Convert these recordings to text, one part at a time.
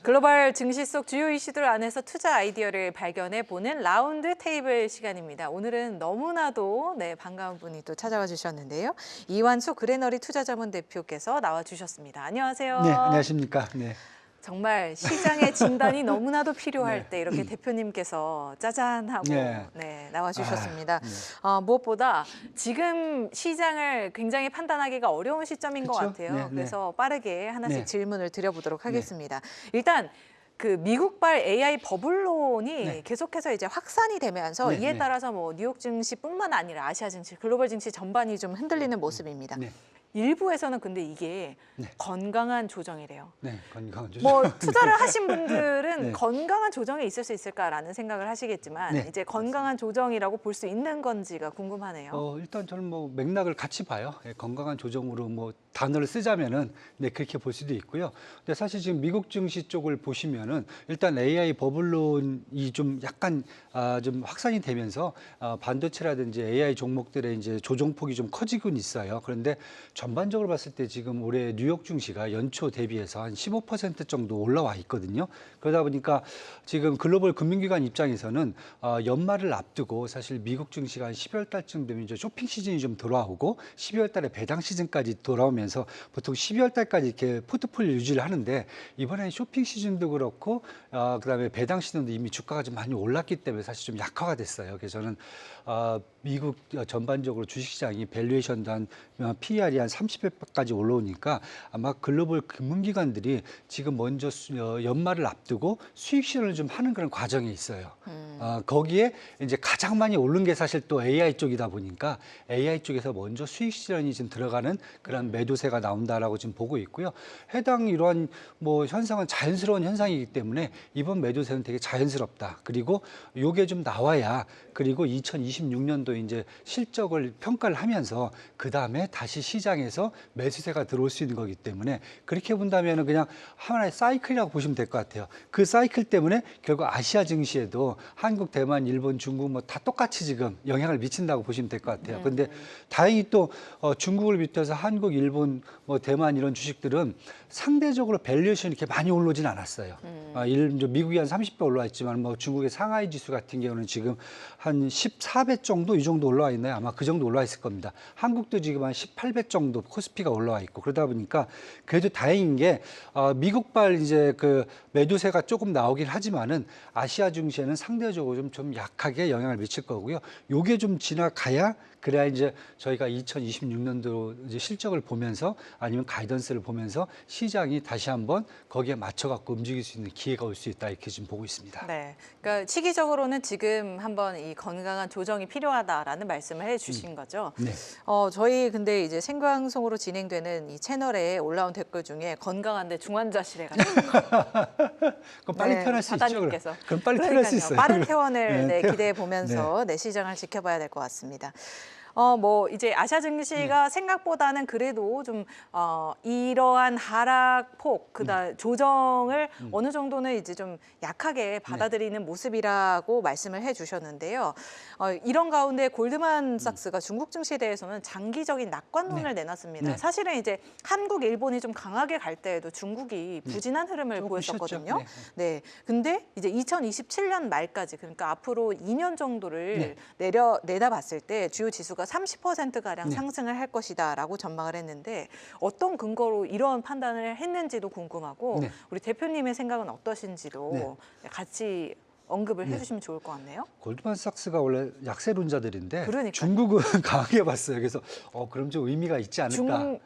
글로벌 증시 속 주요 이슈들 안에서 투자 아이디어를 발견해 보는 라운드 테이블 시간입니다. 오늘은 너무나도 반가운 분이 또 찾아와 주셨는데요. 이완수 그레너리 투자자문 대표께서 나와 주셨습니다. 안녕하세요. 네, 안녕하십니까. 네. 정말 시장의 진단이 너무나도 필요할 네. 때 이렇게 대표님께서 짜잔하고 네. 나와 주셨습니다. 네. 무엇보다 지금 시장을 굉장히 판단하기가 어려운 시점인 것 그쵸? 같아요. 네, 네. 그래서 빠르게 하나씩 네. 질문을 드려보도록 하겠습니다. 일단 그 미국발 AI 버블론이 네. 계속해서 이제 확산이 되면서 네, 이에 네. 따라서 뭐 뉴욕 증시뿐만 아니라 아시아 증시, 글로벌 증시 전반이 좀 흔들리는 모습입니다. 네. 일부에서는 근데 이게 네. 건강한 조정이래요. 네, 건강한 조절. 뭐 투자를 하신 분들은 네. 건강한 조정이 있을 수 있을까라는 생각을 하시겠지만 네. 이제 건강한 조정이라고 볼 수 있는 건지가 궁금하네요. 일단 저는 뭐 맥락을 같이 봐요. 건강한 조정으로 뭐 단어를 쓰자면은 그렇게 볼 수도 있고요. 근데 사실 지금 미국 증시 쪽을 보시면은 일단 AI 버블론이 좀 약간 좀 확산이 되면서 반도체라든지 AI 종목들의 이제 조정폭이 좀 커지곤 있어요. 그런데 전반적으로 봤을 때 지금 올해 뉴욕 증시가 연초 대비해서 한 15% 정도 올라와 있거든요. 그러다 보니까 지금 글로벌 금융기관 입장에서는 연말을 앞두고 사실 미국 증시가 한 12월 달쯤 되면 이제 쇼핑 시즌이 좀 돌아오고 12월 달에 배당 시즌까지 돌아오면서 보통 12월 달까지 이렇게 포트폴리오 유지를 하는데 이번에는 쇼핑 시즌도 그렇고 그다음에 배당 시즌도 이미 주가가 좀 많이 올랐기 때문에 사실 좀 약화가 됐어요. 그래서 저는 미국 전반적으로 주식시장이 밸류에이션도 한 PER이 한 30배까지 올라오니까 아마 글로벌 금융기관들이 지금 먼저 연말을 앞두고 수익 실현을 좀 하는 그런 과정에 있어요. 거기에 이제 가장 많이 오른 게 사실 또 AI 쪽이다 보니까 AI 쪽에서 먼저 수익 실현이 지금 들어가는 그런 매도세가 나온다라고 지금 보고 있고요. 해당 이러한 뭐 현상은 자연스러운 현상이기 때문에 이번 매도세는 되게 자연스럽다. 그리고 요게 좀 나와야 그리고 2026년도 이제 실적을 평가를 하면서 그 다음에 다시 시장에서 매수세가 들어올 수 있는 거기 때문에 그렇게 본다면 그냥 하나의 사이클이라고 보시면 될 것 같아요. 그 사이클 때문에 결국 아시아 증시에도 한국, 대만, 일본, 중국 뭐 다 똑같이 지금 영향을 미친다고 보시면 될 것 같아요. 그런데 다행히 또 중국을 비롯해서 한국, 일본, 뭐 대만 이런 주식들은 상대적으로 밸류에이션이 이렇게 많이 올라오진 않았어요. 미국이 한 30배 올라와 있지만 뭐 중국의 상하이 지수 같은 경우는 지금 한 14배 정도 이 정도 올라와 있나요? 아마 그 정도 올라와 있을 겁니다. 한국도 지금 한 18배 정도 코스피가 올라와 있고 그러다 보니까 그래도 다행인 게 미국발 이제 그 매도세가 조금 나오긴 하지만은 아시아 증시에는 상대적으로 좀 약하게 영향을 미칠 거고요. 요게 좀 지나가야 그래야 이제 저희가 2026년도 이제 실적을 보면서 아니면 가이던스를 보면서 시장이 다시 한번 거기에 맞춰 갖고 움직일 수 있는 기회가 올 수 있다 이렇게 지금 보고 있습니다. 네, 그러니까 시기적으로는 지금 한번 이 건강한 조정이 필요하다라는 말씀을 해주신 거죠. 네. 저희 근데 이제 생방송으로 진행되는 이 채널에 올라온 댓글 중에 건강한데 중환자실해가지고 그럼 빨리 태어날 수 있죠. 사장님께서. 그럼 빨리 태어날 수 있어요. 빠른 퇴원을 네, 기대해 보면서 시장을 지켜봐야 될 것 같습니다. 뭐 이제 아시아 증시가 생각보다는 그래도 좀 이러한 하락폭, 그다음 조정을 어느 정도는 이제 좀 약하게 받아들이는 모습이라고 말씀을 해주셨는데요. 이런 가운데 골드만삭스가 중국 증시에 대해서는 장기적인 낙관론을 내놨습니다. 사실은 이제 한국, 일본이 좀 강하게 갈 때에도 중국이 부진한 흐름을 보였었거든요. 네, 근데 이제 2027년 말까지 그러니까 앞으로 2년 정도를 내다봤을 때 주요 지수가 30%가량 상승을 할 것이다라고 전망을 했는데 어떤 근거로 이런 판단을 했는지도 궁금하고 우리 대표님의 생각은 어떠신지도 같이 언급을 해주시면 좋을 것 같네요. 골드만삭스가 원래 약세론자들인데 그러니까요. 중국은 강하게 봤어요. 그래서 그럼 좀 의미가 있지 않을까.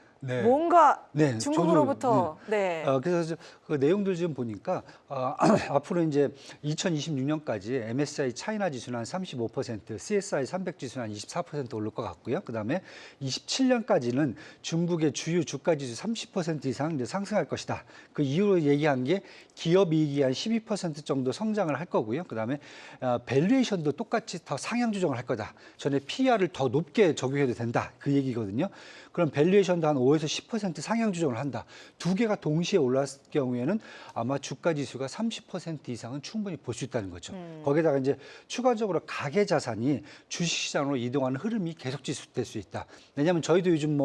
뭔가 중국으로부터 그래서 그 내용들 좀 보니까 앞으로 이제 2026년까지 MSCI 차이나 지수는 한 35%, CSI 300 지수는 한 24% 오를 것 같고요. 그다음에 27년까지는 중국의 주요 주가 지수 30% 이상 이제 상승할 것이다. 그 이후로 얘기한 게 기업 이익이 한 12% 정도 성장을 할 거고요. 그다음에 밸류에이션도 똑같이 더 상향 조정을 할 거다. 전에 PER을 더 높게 적용해도 된다. 그 얘기거든요. 그럼 밸류에이션도 한 5에서 10% 상향 조정을 한다. 두 개가 동시에 올랐을 경우에는 아마 주가 지수가 30% 이상은 충분히 볼 수 있다는 거죠. 거기다가 이제 추가적으로 가계 자산이 주식시장으로 이동하는 흐름이 계속 지속될 수 있다. 왜냐하면 저희도 요즘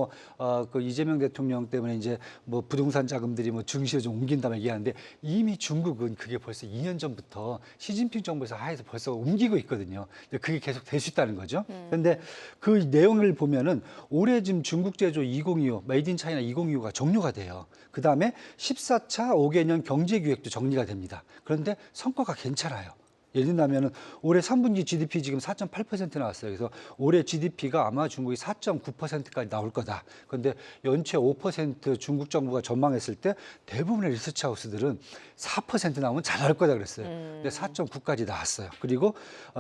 그 이재명 대통령 때문에 이제 뭐 부동산 자금들이 뭐 증시로 좀 옮긴다고 얘기하는데 이미 중국은 그게 벌써 2년 전부터 시진핑 정부에서 하에서 벌써 옮기고 있거든요. 그게 계속 될 수 있다는 거죠. 그런데 그 내용을 보면은 올해 지금 중국 제조 2025, 메이드 인 차이나 2025가 종료가 돼요. 그 다음에 14차 5개년 경제기획도 정리가 됩니다. 그런데 성과가 괜찮아요. 예를 들면 올해 3분기 GDP 지금 4.8% 나왔어요. 그래서 올해 GDP가 아마 중국이 4.9%까지 나올 거다. 그런데 연초에 5% 중국 정부가 전망했을 때 대부분의 리서치 하우스들은 4% 나오면 잘 나올 거다 그랬어요. 근데 4.9까지 나왔어요. 그리고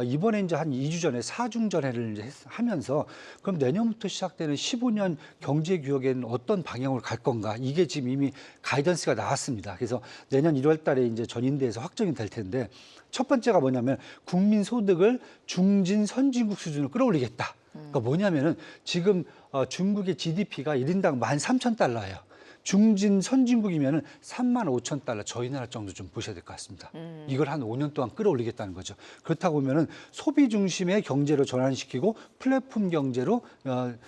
이번에 이제 한 2주 전에 사중전회를 이제 하면서 그럼 내년부터 시작되는 15년 경제 규격에는 어떤 방향으로 갈 건가? 이게 지금 이미 가이던스가 나왔습니다. 그래서 내년 1월 달에 이제 전인대에서 확정이 될 텐데 첫 번째가 뭐냐면 국민 소득을 중진 선진국 수준으로 끌어올리겠다. 그러니까 뭐냐면은 지금 중국의 GDP가 1인당 13,000달러예요. 중진 선진국이면은 35,000달러 저희 나라 정도 좀 보셔야 될 것 같습니다. 이걸 한 5년 동안 끌어올리겠다는 거죠. 그렇다고 보면은 소비 중심의 경제로 전환시키고 플랫폼 경제로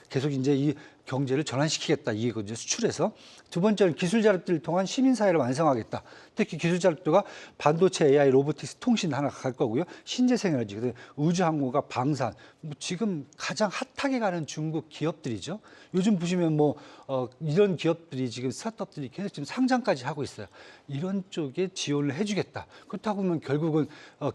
계속 이제 이 경제를 전환시키겠다 이거죠. 수출해서. 두 번째는 기술 자립들을 통한 시민 사회를 완성하겠다. 특히 기술 자립도가 반도체, AI, 로보틱스, 통신 하나 갈 거고요. 신재생 에너지, 우주항공과 방산. 뭐 지금 가장 핫하게 가는 중국 기업들이죠. 요즘 보시면 이런 기업들이 지금 스타트업들이 계속 지금 상장까지 하고 있어요. 이런 쪽에 지원을 해주겠다. 그렇다고 보면 결국은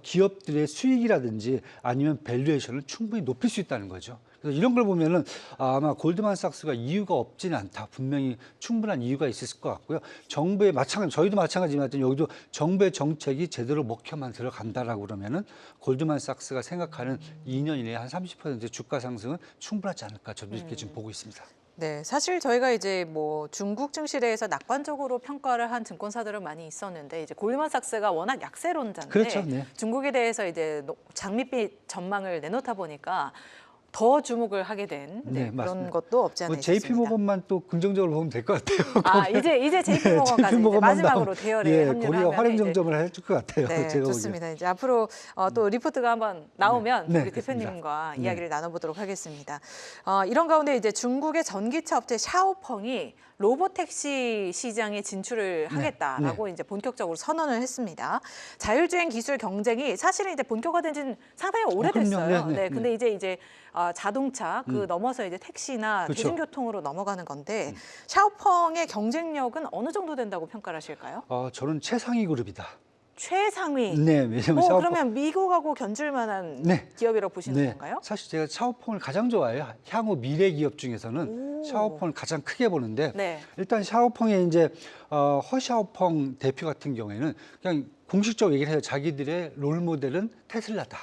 기업들의 수익이라든지 아니면 밸류에이션을 충분히 높일 수 있다는 거죠. 그래서 이런 걸 보면은 아마 골드만삭스가 이유가 없지는 않다. 분명히 충분한 이유가 있을 것 같고요. 정부의 저희도 마찬가지지만 여기도 정부의 정책이 제대로 먹혀만 들어간다라고 그러면은 골드만삭스가 생각하는 2년 이내에 한 30% 주가 상승은 충분하지 않을까. 저도 이렇게 지금 보고 있습니다. 네, 사실 저희가 이제 뭐 중국 증시에 대해서 낙관적으로 평가를 한 증권사들은 많이 있었는데 이제 골드만삭스가 워낙 약세론자인데 그렇죠. 네. 중국에 대해서 이제 장밋빛 전망을 내놓다 보니까 더 주목을 하게 된 네, 그런 맞습니다. 것도 없지 않아 있습니다. JP 모건만 또 긍정적으로 보면 될 것 같아요. 아, 이제 JP 모건까지 JP 마지막으로 대열에 합류를 거기가 하면 활용 정점을 해줄 것 같아요. 네, 제가 좋습니다. 이제 앞으로 또 리포트가 한번 나오면 네, 우리 그렇습니다. 대표님과 네. 이야기를 나눠보도록 하겠습니다. 이런 가운데 이제 중국의 전기차 업체 샤오펑이 로보택시 시장에 진출을 하겠다라고 이제 본격적으로 선언을 했습니다. 자율주행 기술 경쟁이 사실은 이제 본격화된 지는 상당히 오래됐어요. 그럼요. 네. 근데 이제 자동차 넘어서 이제 택시나 그렇죠. 대중교통으로 넘어가는 건데 샤오펑의 경쟁력은 어느 정도 된다고 평가를 하실까요? 저는 최상위 그룹이다. 최상위. 네, 왜냐면 샤오펑. 그러면 미국하고 견줄 만한 네. 기업이라고 보시는 네, 건가요? 사실 제가 샤오펑을 가장 좋아해요. 향후 미래 기업 중에서는 샤오펑을 가장 크게 보는데 네. 일단 샤오펑의 이제 허샤오펑 대표 같은 경우에는 그냥 공식적으로 얘기를 해요. 자기들의 롤 모델은 테슬라다.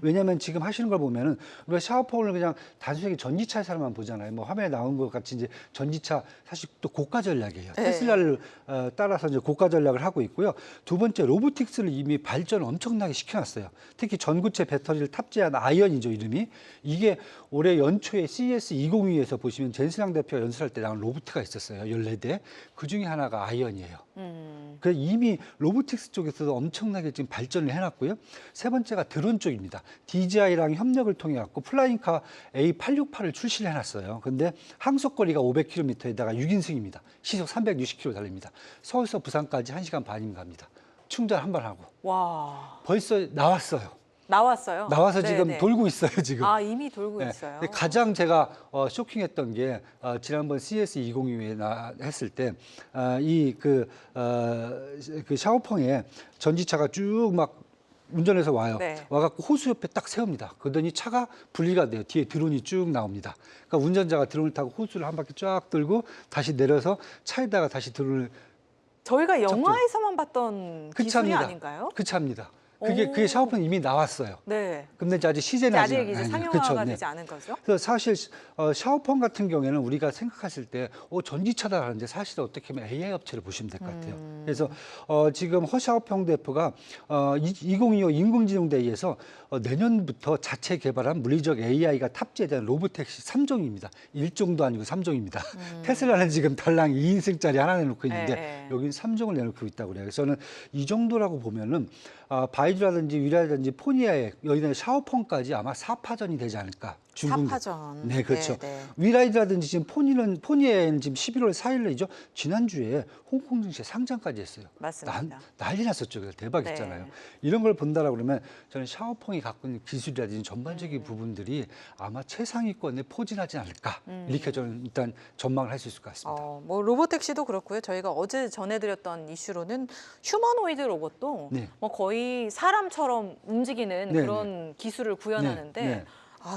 왜냐하면 지금 하시는 걸 보면은 우리가 샤오펑을 그냥 단순하게 전기차의 사람만 보잖아요. 뭐 화면에 나온 것 같이 이제 전기차 사실 또 고가 전략이에요. 네. 테슬라를 따라서 이제 고가 전략을 하고 있고요. 두 번째 로보틱스를 이미 발전을 엄청나게 시켜놨어요. 특히 전구체 배터리를 탑재한 아이언이죠 이름이. 이게 올해 연초에 CES 2022에서 보시면 젠스랑 대표가 연설할 때 나온 로봇가 있었어요. 14대. 그 중에 하나가 아이언이에요. 그래서 이미 로보틱스 쪽에서도 엄청나게 지금 발전을 해놨고요. 세 번째가 드론 쪽입니다. DJI랑 협력을 통해 갖고 플라잉카 A868을 출시를 해놨어요. 근데 항속거리가 500km에다가 6인승입니다. 시속 360km 달립니다. 서울서 부산까지 1시간 반이면 갑니다. 충전 한 번 하고. 와, 벌써 나왔어요. 나왔어요. 나와서 네, 지금 네. 돌고 있어요, 지금. 이미 돌고 네. 있어요. 근데 가장 제가 쇼킹했던 게 지난번 CES 2022에 했을 때 그 샤오펑에 전지차가 쭉 막 운전해서 와요. 네. 와갖고 호수 옆에 딱 세웁니다. 그러더니 차가 분리가 돼요. 뒤에 드론이 쭉 나옵니다. 그러니까 운전자가 드론을 타고 호수를 한 바퀴 쫙 돌고 다시 내려서 차에다가 다시 드론을 저희가 영화에서만 봤던 그 기술이 차입니다. 아닌가요? 그 차입니다. 그게 샤오폰 이미 나왔어요. 네. 근데 이제 아직 시제는 아직 아직 이제 아니에요. 상용화가 그쵸, 네. 되지 않은 거죠? 그래서 사실 샤오폰 같은 경우에는 우리가 생각했을 때 전기차다 하는데 사실 어떻게 보면 AI 업체를 보시면 될 것 같아요. 그래서 지금 허샤오평 대표가 2025 인공지능 대회에서 내년부터 자체 개발한 물리적 AI가 탑재된 로보택시 3종입니다. 1종도 아니고 3종입니다. 테슬라는 지금 달랑 2인승짜리 하나 내놓고 있는데 네. 여기는 3종을 내놓고 있다고 그래요. 그래서 저는 이 정도라고 보면은 바이두라든지 위라든지 포니아에 여기는 샤오펑까지 아마 4파전이 되지 않을까. 중국. 4파전. 네, 그렇죠. 네, 네. 위라이드라든지 지금 포니에는 지금 11월 4일이죠. 지난주에 홍콩 증시에 상장까지 했어요. 맞습니다. 난리 났었죠. 그래서 대박이잖아요. 네. 이런 걸 본다라 그러면 저는 샤오펑이 갖고 있는 기술이라든지 전반적인 부분들이 아마 최상위권에 포진하지 않을까. 이렇게 저는 일단 전망을 할 수 있을 것 같습니다. 뭐 로보택시도 그렇고요. 저희가 어제 전해드렸던 이슈로는 휴머노이드 로봇도 네. 뭐 거의 사람처럼 움직이는 네, 그런 기술을 구현하는데 네.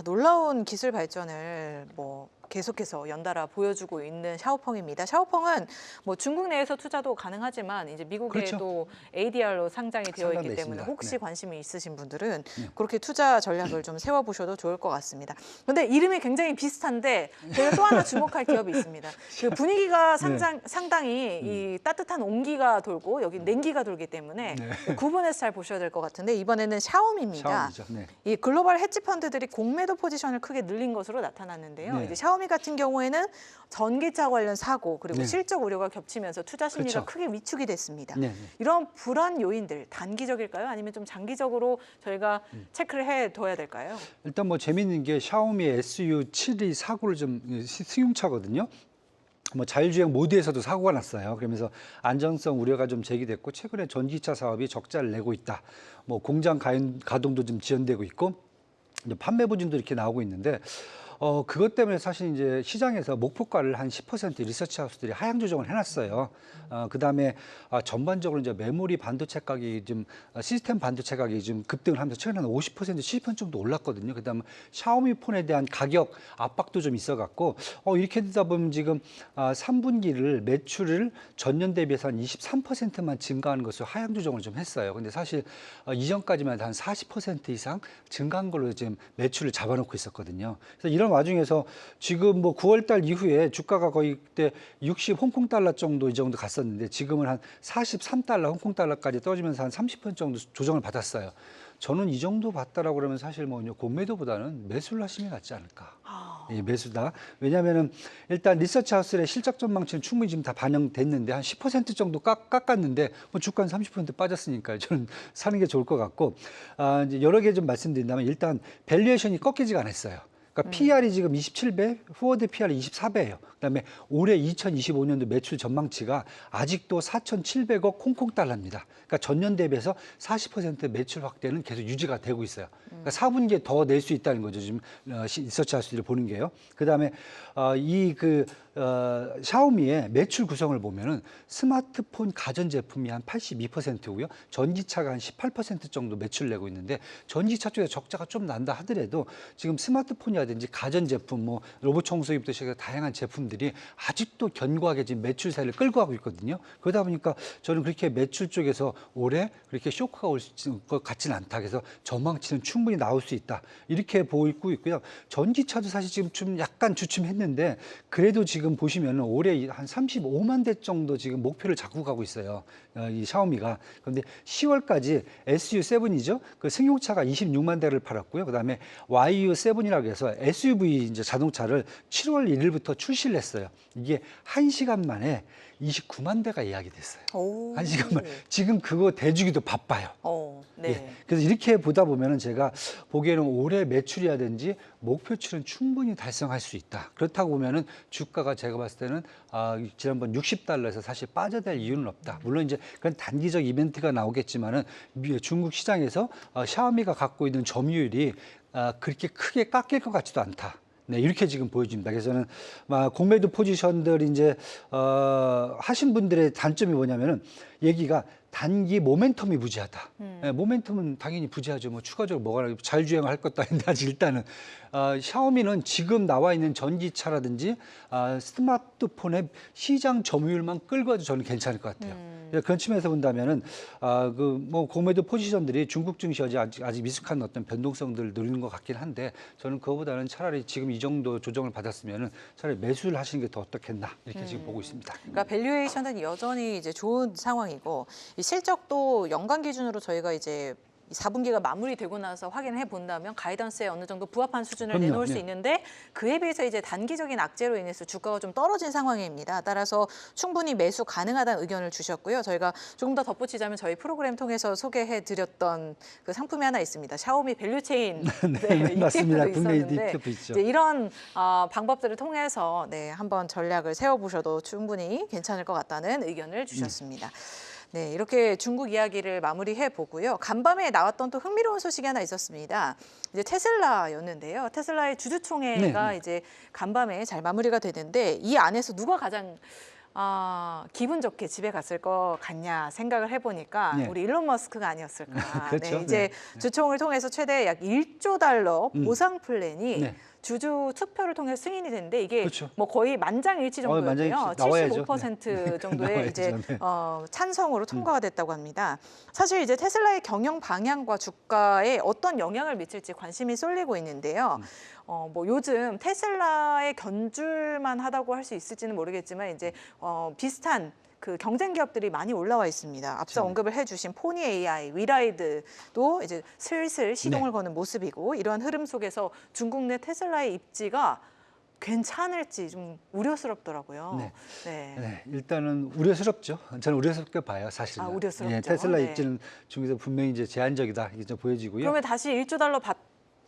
놀라운 기술 발전을 뭐 계속해서 연달아 보여주고 있는 샤오펑입니다. 샤오펑은 뭐 중국 내에서 투자도 가능하지만 이제 미국에도 ADR로 상장이 되어 있기 때문에 상장돼 혹시 있습니다. 관심이 있으신 분들은 그렇게 투자 전략을 좀 세워보셔도 좋을 것 같습니다. 근데 이름이 굉장히 비슷한데 저희가 또 하나 주목할 기업이 있습니다. 그 분위기가 상당히 이 따뜻한 온기가 돌고 여기 냉기가 돌기 때문에 구분해서 잘 보셔야 될 것 같은데 이번에는 샤오미입니다. 샤오미죠. 네. 이 글로벌 헤지 펀드들이 공매도 포지션을 크게 늘린 것으로 나타났는데요. 네. 이제 샤오미 같은 경우에는 전기차 관련 사고 그리고 네. 실적 우려가 겹치면서 투자 심리가 그렇죠. 크게 위축이 됐습니다. 네. 이런 불안 요인들 단기적일까요? 아니면 좀 장기적으로 저희가 체크를 해둬야 될까요? 일단 뭐 재밌는 게 샤오미 SU7이 사고를 좀 승용차거든요. 뭐 자율주행 모드에서도 사고가 났어요. 그러면서 안정성 우려가 좀 제기됐고 최근에 전기차 사업이 적자를 내고 있다. 뭐 공장 가동도 좀 지연되고 있고 이제 판매 부진도 이렇게 나오고 있는데 그것 때문에 사실 이제 시장에서 목표가를 한 10% 리서치 하우스들이 하향 조정을 해놨어요. 그다음에 전반적으로 이제 메모리 반도체 가격이 좀 시스템 반도체 가격이 좀 급등을 하면서 최근에 한 50%, 70% 정도 올랐거든요. 그다음 샤오미 폰에 대한 가격 압박도 좀 있어갖고 이렇게 되다 보면 지금 3분기를 매출을 전년 대비해서 한 23%만 증가하는 것으로 하향 조정을 좀 했어요. 근데 사실 이전까지만 한 40% 이상 증가한 걸로 지금 매출을 잡아놓고 있었거든요. 그래서 이런 와중에서 지금 뭐 9월 달 이후에 주가가 거의 그때 60 홍콩 달러 정도 이 정도 갔었는데 지금은 한 43달러 홍콩 달러까지 떨어지면서 한 30% 정도 조정을 받았어요. 저는 이 정도 봤다라고 그러면 사실 뭐 공매도보다는 매수를 하시면 낫지 않을까. 예, 매수다. 왜냐하면은 일단 리서치 하우스의 실적 전망치는 충분히 지금 다 반영됐는데 한 10% 정도 깎았는데 뭐 주가는 30% 빠졌으니까요. 저는 사는 게 좋을 것 같고 이제 여러 개 좀 말씀드린다면 일단 밸류에이션이 꺾이지가 않았어요. 그러니까 PR이 지금 27배, 포워드 PR이 24배예요. 그다음에 올해 2025년도 매출 전망치가 아직도 4,700억 홍콩 달러입니다. 그러니까 전년 대비해서 40% 매출 확대는 계속 유지가 되고 있어요. 그러니까 4분기에 더 낼 수 있다는 거죠. 지금 리서치 하우스들이 보는 게요. 그다음에 샤오미의 매출 구성을 보면은 스마트폰 가전 제품이 한 82%고요. 전기차가 한 18% 정도 매출 내고 있는데 전기차 쪽에 적자가 좀 난다 하더라도 지금 스마트폰이라든지 가전 제품, 뭐 로봇 청소기부터 시작해서 다양한 제품들이 아직도 견고하게 지금 매출세를 끌고 가고 있거든요. 그러다 보니까 저는 그렇게 매출 쪽에서 올해 그렇게 쇼크가 올 것 같지는 않다. 그래서 전망치는 충분히 나올 수 있다. 이렇게 보이고 있고요. 전기차도 사실 지금 좀 약간 주춤했는데 그래도 지금 보시면 올해 한 35만 대 정도 지금 목표를 잡고 가고 있어요. 이 샤오미가. 그런데 10월까지 SU7이죠. 그 승용차가 26만 대를 팔았고요. 그다음에 YU7이라고 해서 SUV 이제 자동차를 7월 1일부터 출시를 했어요. 이게 1시간 만에 29만 대가 예약이 됐어요. 오. 1시간 만에. 지금 그거 대주기도 바빠요. 네. 예, 그래서 이렇게 보다 보면은 제가 보기에는 올해 매출이라든지 목표치는 충분히 달성할 수 있다. 그렇다고 보면은 주가가 제가 봤을 때는 지난번 60달러에서 사실 빠져들 이유는 없다. 물론 이제 그런 단기적 이벤트가 나오겠지만은 중국 시장에서 샤오미가 갖고 있는 점유율이 그렇게 크게 깎일 것 같지도 않다. 네, 이렇게 지금 보여집니다. 그래서 저는 공매도 포지션들 이제 하신 분들의 단점이 뭐냐면은 얘기가 단기 모멘텀이 부재하다. 네, 모멘텀은 당연히 부재하죠. 뭐 추가적으로 뭐가 자율주행을 할 것도 아닌데 아직 일단은 샤오미는 지금 나와 있는 전기차라든지 스마트폰의 시장 점유율만 끌고 와도 저는 괜찮을 것 같아요. 그런 측면에서 본다면은 뭐 공매도 포지션들이 중국 증시 아직 미숙한 어떤 변동성들을 누리는 것 같긴 한데 저는 그거보다는 차라리 지금 이 정도 조정을 받았으면은 차라리 매수를 하시는 게 더 어떻겠나 이렇게 지금 보고 있습니다. 그러니까 밸류에이션은 여전히 이제 좋은 상황이고 이 실적도 연간 기준으로 저희가 이제 4분기가 마무리되고 나서 확인해 본다면 가이던스에 어느 정도 부합한 수준을 그럼요. 내놓을 수 네. 있는데 그에 비해서 이제 단기적인 악재로 인해서 주가가 좀 떨어진 상황입니다. 따라서 충분히 매수 가능하다는 의견을 주셨고요. 저희가 조금 더 덧붙이자면 저희 프로그램 통해서 소개해 드렸던 그 상품이 하나 있습니다. 샤오미 밸류체인 네, 맞습니다. ETF도 국내 있었는데 ETF 있죠. 이제 이런 방법들을 통해서 한번 전략을 세워보셔도 충분히 괜찮을 것 같다는 의견을 주셨습니다. 네, 이렇게 중국 이야기를 마무리해 보고요. 간밤에 나왔던 또 흥미로운 소식이 하나 있었습니다. 이제 테슬라였는데요. 테슬라의 주주총회가 네. 이제 간밤에 잘 마무리가 되는데 이 안에서 누가 가장 기분 좋게 집에 갔을 것 같냐 생각을 해보니까 네. 우리 일론 머스크가 아니었을까. 그렇죠. 네, 이제 네. 주총을 통해서 최대 약 1조 달러 보상 플랜이 네. 주주 투표를 통해 승인이 됐는데 이게 그렇죠. 뭐 거의 만장일치 정도였고요. 만장일치. 나와야죠. 75% 정도의 나와야죠. 이제 네. 찬성으로 통과가 됐다고 합니다. 사실 이제 테슬라의 경영 방향과 주가에 어떤 영향을 미칠지 관심이 쏠리고 있는데요. 뭐 요즘 테슬라의 견줄만 하다고 할 수 있을지는 모르겠지만 이제 비슷한 그 경쟁 기업들이 많이 올라와 있습니다. 앞서 그렇죠. 언급을 해주신 포니 AI, 위라이드도 이제 슬슬 시동을 거는 모습이고 이러한 흐름 속에서 중국 내 테슬라의 입지가 괜찮을지 좀 우려스럽더라고요. 네. 네. 네, 일단은 우려스럽죠. 저는 우려스럽게 봐요, 사실은. 우려스럽죠. 예, 테슬라 네. 입지는 중에서 분명히 이제 제한적이다 이게 좀 보여지고요. 그러면 다시 1조 달러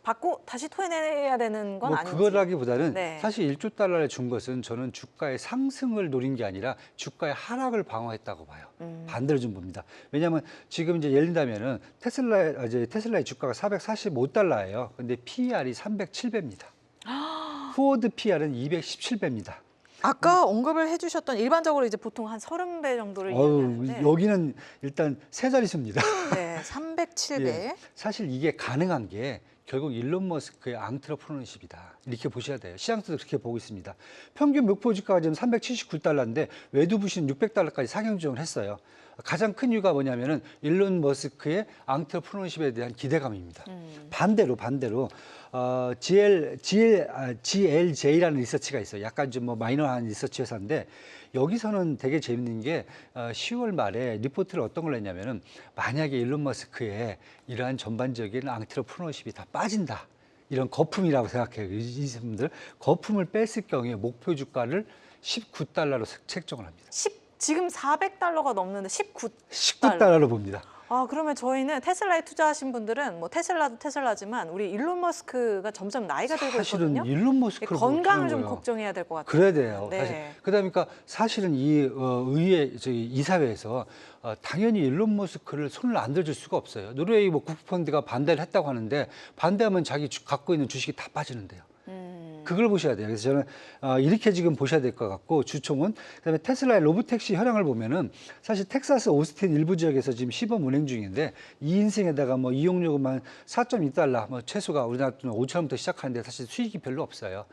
받고 다시 토해내야 되는 건 뭐 아닌지. 그거라기보다는 네. 사실 1조 달러를 준 것은 저는 주가의 상승을 노린 게 아니라 주가의 하락을 방어했다고 봐요. 반대로 좀 봅니다. 왜냐하면 지금 이제 예를 들면은 테슬라의 주가가 445달러예요. 근데 PER이 307배입니다. 포워드 PER은 217배입니다. 아까 언급을 해주셨던 일반적으로 이제 보통 한 30배 정도를 이야기하는데 여기는 일단 세 자릿수입니다. 네, 307배. 예, 사실 이게 가능한 게 결국 일론 머스크의 앙트러프너십이다. 이렇게 보셔야 돼요. 시장도 그렇게 보고 있습니다. 평균 목표 주가가 지금 379달러인데 외두 부신 600달러까지 상향 조정을 했어요. 가장 큰 이유가 뭐냐면은 일론 머스크의 앙트러프너십에 대한 기대감입니다. 반대로 GLJ라는 리서치가 있어요. 약간 좀 뭐 마이너한 리서치 회사인데 여기서는 되게 재밌는 게 10월 말에 리포트를 어떤 걸 냈냐면은 만약에 일론 머스크의 이러한 전반적인 앙트러프너십이 다 빠진다. 이런 거품이라고 생각해요. 이 분들 거품을 뺐을 경우에 목표 주가를 19달러로 책정을 합니다. 지금 400달러가 넘는데 19달러로 봅니다. 그러면 저희는 테슬라에 투자하신 분들은 뭐 테슬라도 테슬라지만 우리 일론 머스크가 점점 나이가 들고 사실은 있거든요. 일론 머스크를 건강을 보는 좀 거예요. 걱정해야 될 것 같아요. 그래야 돼요. 네. 사실. 그다음에 사실은 이 의회 이사회에서 당연히 일론 머스크를 손을 안 들어줄 수가 없어요. 노르웨이 뭐 국부펀드가 반대를 했다고 하는데 반대하면 자기 갖고 있는 주식이 다 빠지는데요. 그걸 보셔야 돼요. 그래서 저는 이렇게 지금 보셔야 될 것 같고 주총은 그다음에 테슬라의 로보택시 현황을 보면은 사실 텍사스 오스틴 일부 지역에서 지금 시범 운행 중인데 2인승에다가 뭐 이용료금만 4.2달러 뭐 최소가 우리나라 돈 5천 원부터 시작하는데 사실 수익이 별로 없어요.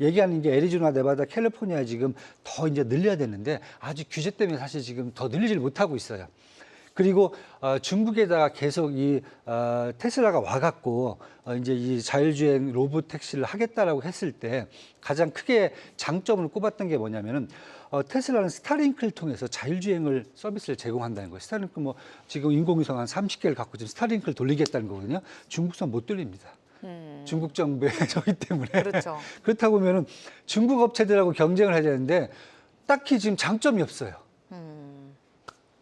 얘기하는 게 애리조나, 네바다, 캘리포니아 지금 더 이제 늘려야 되는데 아주 규제 때문에 사실 지금 더 늘리질 못하고 있어요. 그리고 중국에다가 계속 이 테슬라가 와갖고 이제 이 자율주행 로봇 택시를 하겠다라고 했을 때 가장 크게 장점을 꼽았던 게 뭐냐면은 테슬라는 스타링크를 통해서 자율주행을 서비스를 제공한다는 거예요. 스타링크 뭐 지금 인공위성 한 30개를 갖고 지금 스타링크를 돌리겠다는 거거든요. 중국선 못 돌립니다. 중국 정부의 저기 때문에. 그렇죠. 그렇다고 보면은 중국 업체들하고 경쟁을 해야 되는데 딱히 지금 장점이 없어요.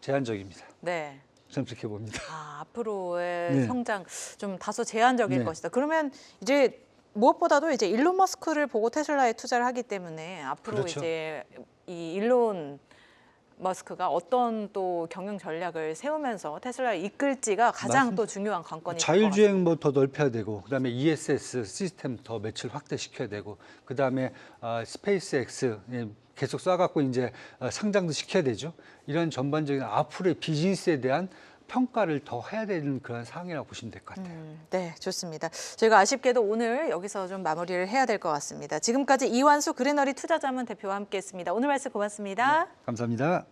제한적입니다. 네. 저는 그렇게 봅니다. 앞으로의 네. 성장 좀 다소 제한적일 네. 것이다. 그러면 이제 무엇보다도 이제 일론 머스크를 보고 테슬라에 투자를 하기 때문에 앞으로 그렇죠. 이제 이 일론 머스크가 어떤 또 경영 전략을 세우면서 테슬라를 이끌지가 가장 맞습니다. 또 중요한 관건이 될 것 자율주행 뭐 더 넓혀야 되고 그다음에 ESS 시스템 더 매출 확대시켜야 되고 그다음에 스페이스X 계속 쏴갖고 이제 상장도 시켜야 되죠. 이런 전반적인 앞으로의 비즈니스에 대한 평가를 더 해야 되는 그런 상황이라고 보시면 될 것 같아요. 네, 좋습니다. 저희가 아쉽게도 오늘 여기서 좀 마무리를 해야 될 것 같습니다. 지금까지 이완수 그레너리 투자자문 대표와 함께했습니다. 오늘 말씀 고맙습니다. 감사합니다.